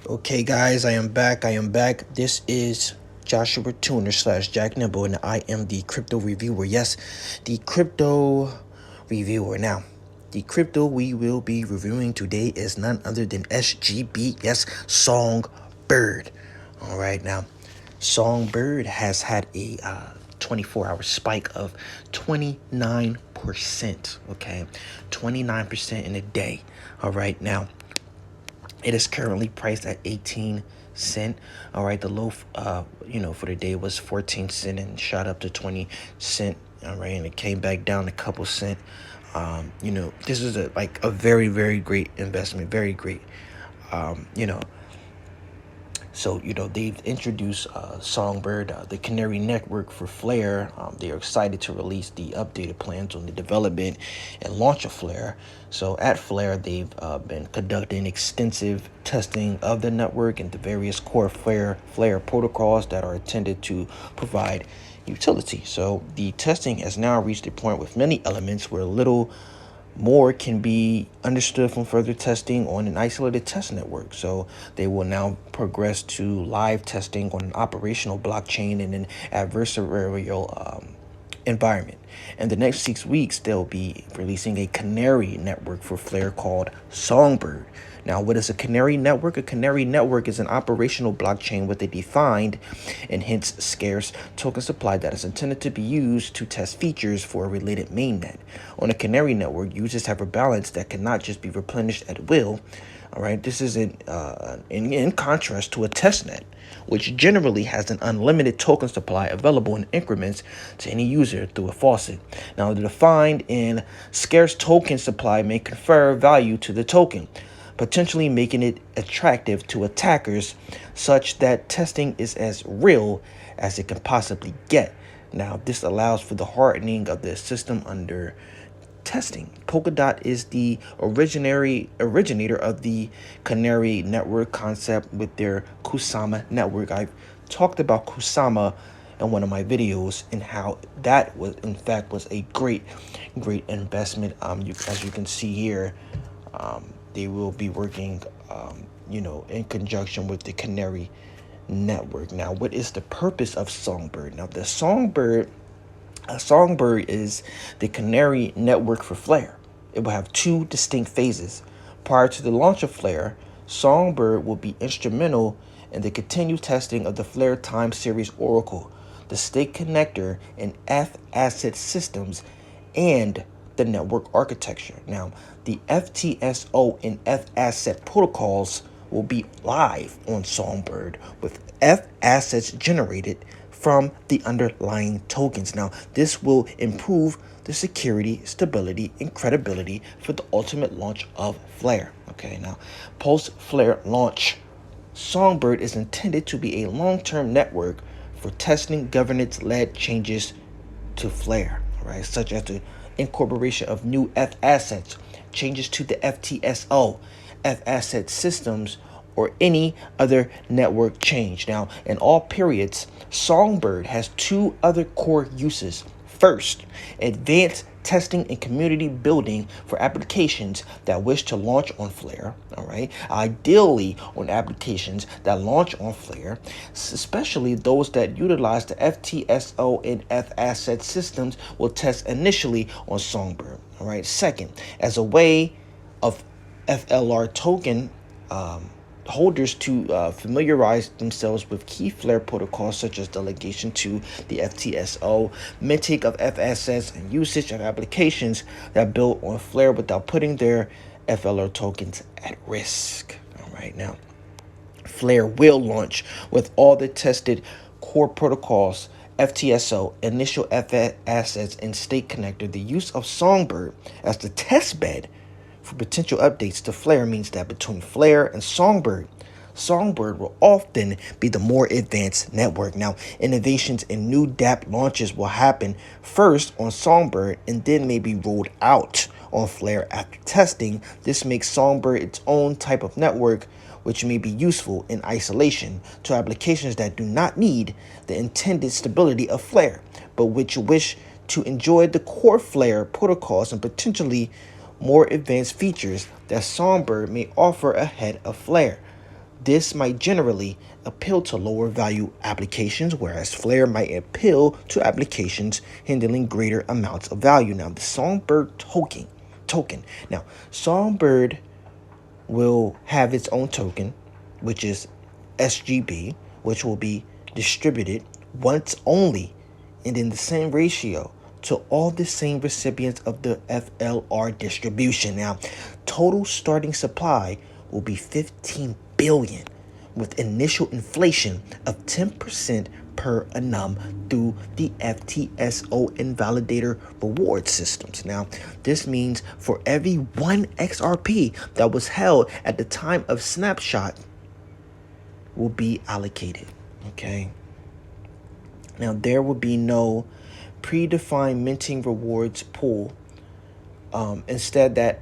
Okay, guys, I am back. This is Joshua Tuner slash Jack Nimble, and I am the crypto reviewer. Yes, the crypto reviewer. Now, the crypto we will be reviewing today is none other than SGB. Yes, SongBird. All right, now, SongBird has had a 24-hour spike of 29%. Okay, 29% in a day. All right, now. It is currently priced at 18 cent. All right, the low for the day was 14 cent and shot up to 20 cent. All right, and it came back down a couple cent. This is a very, very great investment, very great. um, you know so, they've introduced SongBird, the Canary Network for Flare. They are excited to release the updated plans on the development and launch of Flare. So at Flare, they've been conducting extensive testing of the network and the various core Flare protocols that are intended to provide utility. So the testing has now reached a point with many elements where little more can be understood from further testing on an isolated test network. So they will now progress to live testing on an operational blockchain in an adversarial environment. In the next 6 weeks, they'll be releasing a Canary Network for Flare called SongBird. Now, what is a Canary Network? A Canary Network is an operational blockchain with a defined and hence scarce token supply that is intended to be used to test features for a related mainnet. On a Canary Network, users have a balance that cannot just be replenished at will. All right, this is in contrast to a testnet, which generally has an unlimited token supply available in increments to any user through a faucet. Now, the defined and scarce token supply may confer value to the token, potentially making it attractive to attackers such that testing is as real as it can possibly get. Now, this allows for the hardening of the system under testing. Polkadot is the originator of the Canary Network concept with their Kusama network. I've talked about Kusama in one of my videos and how that was in fact was a great investment. As you can see here, they will be working in conjunction with the Canary Network. Now, what is the purpose of SongBird? Now, SongBird is the Canary Network for Flare. It will have two distinct phases. Prior to the launch of Flare, SongBird will be instrumental in the continued testing of the Flare Time Series Oracle, the stake connector, and F asset systems, and the network architecture. Now, the FTSO and F asset protocols will be live on SongBird with F assets generated from the underlying tokens. Now, this will improve the security, stability, and credibility for the ultimate launch of Flare. Okay, now, post-Flare launch, SongBird is intended to be a long-term network for testing governance-led changes to Flare, right? Such as the incorporation of new F assets, changes to the FTSO, F asset systems, or any other network change. Now, in all periods, SongBird has two other core uses. First, advanced testing and community building for applications that wish to launch on Flare, all right? Ideally on applications that launch on Flare, especially those that utilize the FTSO and F asset systems will test initially on SongBird, all right? Second, as a way of FLR token holders to familiarize themselves with key Flare protocols such as delegation to the FTSO, minting of F assets, and usage of applications that build on Flare without putting their FLR tokens at risk. All right, now Flare will launch with all the tested core protocols, FTSO, initial F assets, and stake connector. The use of SongBird as the test bed for potential updates to Flare means that between Flare and SongBird will often be the more advanced network. Now, innovations and new dApp launches will happen first on SongBird and then may be rolled out on Flare after testing. This makes SongBird its own type of network, which may be useful in isolation to applications that do not need the intended stability of Flare, but which wish to enjoy the core Flare protocols and potentially more advanced features that SongBird may offer ahead of Flare. This might generally appeal to lower value applications, whereas Flare might appeal to applications handling greater amounts of value. Now, the SongBird token. Now, SongBird will have its own token, which is SGB, which will be distributed once only and in the same ratio to all the same recipients of the FLR distribution. Now, total starting supply will be 15 billion with initial inflation of 10% per annum through the FTSO invalidator reward systems. Now, this means for every 1 XRP that was held at the time of snapshot will be allocated. Okay. Now, there will be no predefined minting rewards pool. Instead, that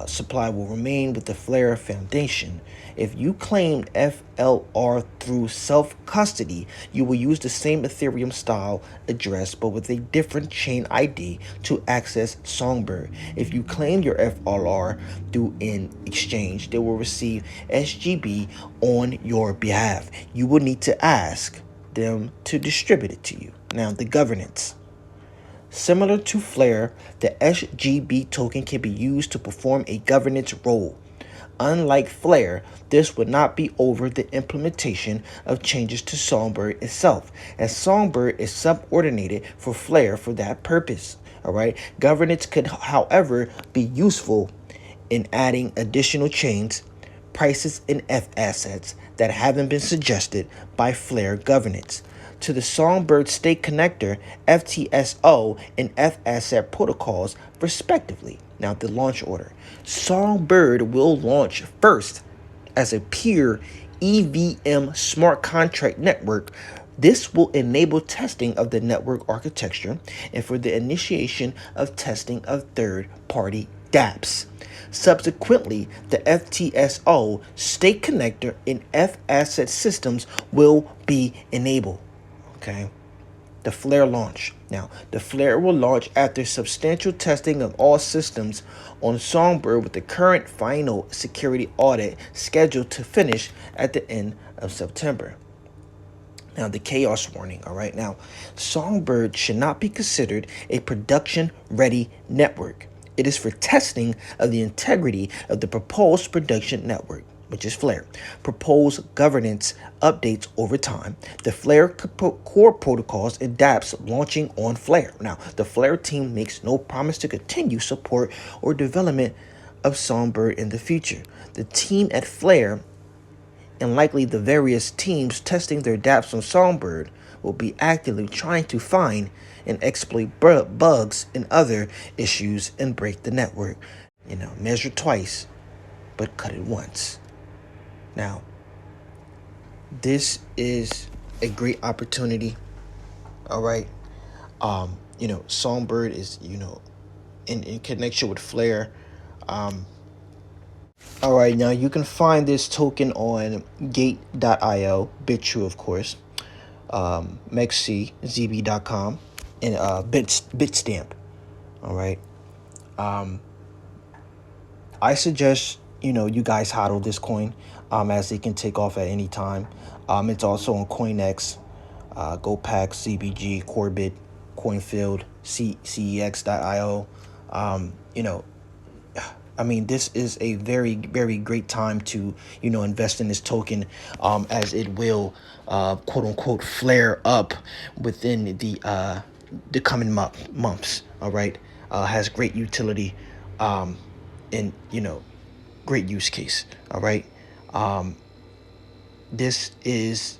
supply will remain with the Flare Foundation. If you claimed FLR through self-custody, you will use the same Ethereum style address but with a different chain ID to access SongBird. If you claim your FLR through an exchange, they will receive SGB on your behalf. You will need to ask them to distribute it to you. Now, the governance. Similar to Flare, the SGB token can be used to perform a governance role. Unlike Flare, this would not be over the implementation of changes to SongBird itself, as SongBird is subordinated for Flare for that purpose. All right. Governance could, however, be useful in adding additional chains, prices, and F assets that haven't been suggested by Flare governance to the SongBird Stake Connector, FTSO, and F Asset protocols, respectively. Now, the launch order. SongBird will launch first as a pure EVM smart contract network. This will enable testing of the network architecture and for the initiation of testing of third-party dApps. Subsequently, the FTSO, Stake Connector, and F Asset systems will be enabled. Okay. The Flare launch. Now, the Flare will launch after substantial testing of all systems on SongBird with the current final security audit scheduled to finish at the end of September. Now, the chaos warning. All right. Now, SongBird should not be considered a production-ready network. It is for testing of the integrity of the proposed production network, which is Flare. Proposed governance updates over time. The Flare core protocols and dApps launching on Flare. Now, the Flare team makes no promise to continue support or development of SongBird in the future. The team at Flare, and likely the various teams testing their dApps on SongBird, will be actively trying to find and exploit bugs and other issues and break the network. Measure twice, but cut it once. Now, this is a great opportunity. All right. SongBird is, in connection with Flare. All right. Now, you can find this token on gate.io, BitTrue, of course, mexczb.com, and Bitstamp. All right. I suggest, you guys hodl this coin as it can take off at any time. It's also on CoinX, GoPack, CBG, Corbit, CoinField, cex.io. This is a very, very great time to, invest in this token as it will, quote unquote, flare up within the coming months. All right. Has great utility and, great use case. All right. This is,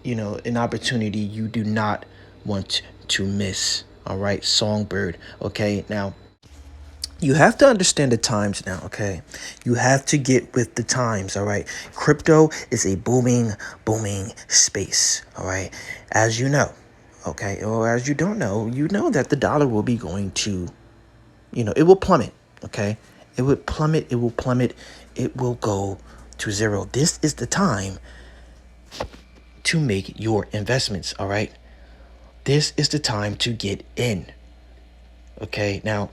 an opportunity you do not want to miss. All right. SongBird. Okay. Now, you have to understand the times now, okay? You have to get with the times, all right? Crypto is a booming space, all right? As you know, okay? Or as you don't know, you know that the dollar will be going to, it will plummet, okay? It would plummet, it will plummet, it will go to zero. This is the time to make your investments, all right? This is the time to get in, okay? Now,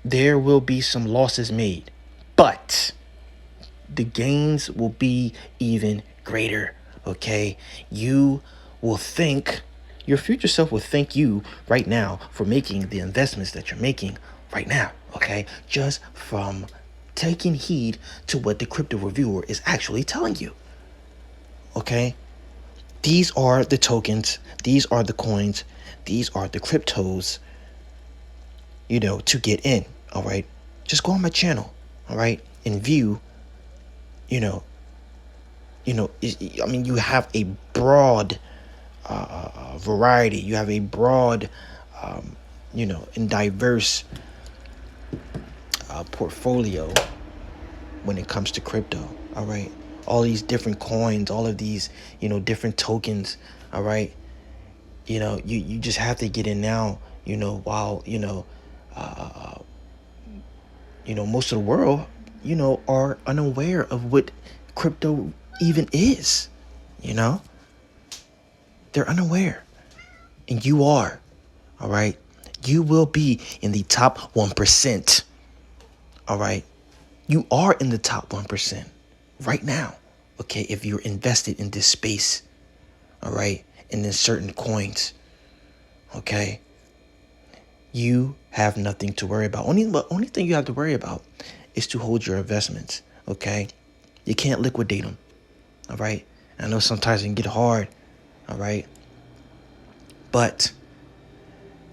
there will be some losses made, but the gains will be even greater. Okay, you will thank your future self will thank you right now for making the investments that you're making right now. Okay, just from taking heed to what the crypto reviewer is actually telling you. Okay, these are the tokens, these are the coins, these are the cryptos, to get in. All right, just go on my channel, all right, and view. You have a broad variety. You have a broad, and diverse portfolio when it comes to crypto. All right, all these different coins, all of these, different tokens. All right, you just have to get in now. While most of the world, are unaware of what crypto even is. They're unaware, and you are. All right, you will be in the top 1%. All right, you are in the top 1% right now. Okay, if you're invested in this space, all right, and in certain coins, okay, you have nothing to worry about. Only thing you have to worry about is to hold your investments. Okay, you can't liquidate them. All right, I know sometimes it can get hard. All right, but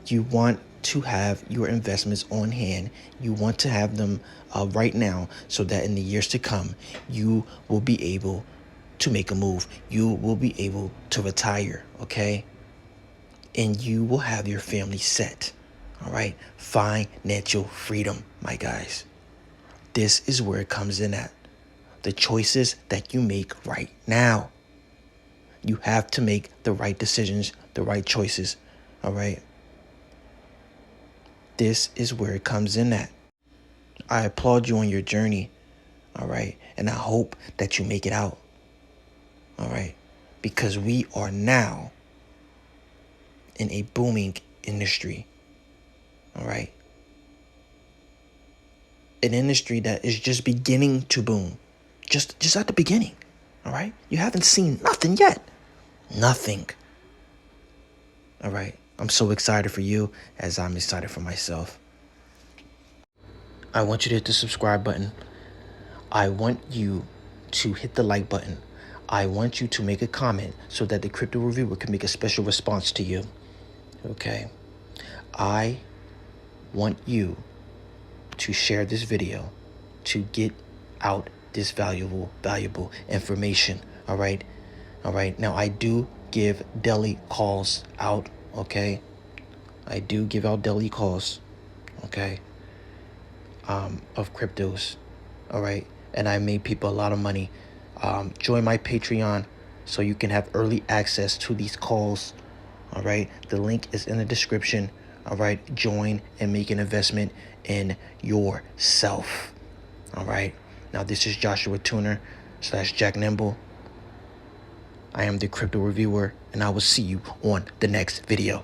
you want to have your investments on hand. You want to have them right now, so that in the years to come, you will be able to make a move. You will be able to retire, okay? And you will have your family set, all right? Financial freedom, my guys. This is where it comes in at. The choices that you make right now. You have to make the right decisions, the right choices, all right? This is where it comes in at. I applaud you on your journey, all right? And I hope that you make it out, all right? Because we are now in a booming industry, all right? An industry that is just beginning to boom, just at the beginning, all right? You haven't seen nothing yet, nothing, all right? I'm so excited for you as I'm excited for myself. I want you to hit the subscribe button. I want you to hit the like button. I want you to make a comment so that the crypto reviewer can make a special response to you. Okay. I want you to share this video to get out this valuable information. All right. All right. Now, I do give daily calls out. Okay. I do give out daily calls. Okay. Of cryptos. All right. And I made people a lot of money. Join my Patreon so you can have early access to these calls. All right. The link is in the description. All right. Join and make an investment in yourself. All right. Now, this is Joshua Tuner / Jack Nimble. I am the crypto reviewer, and I will see you on the next video.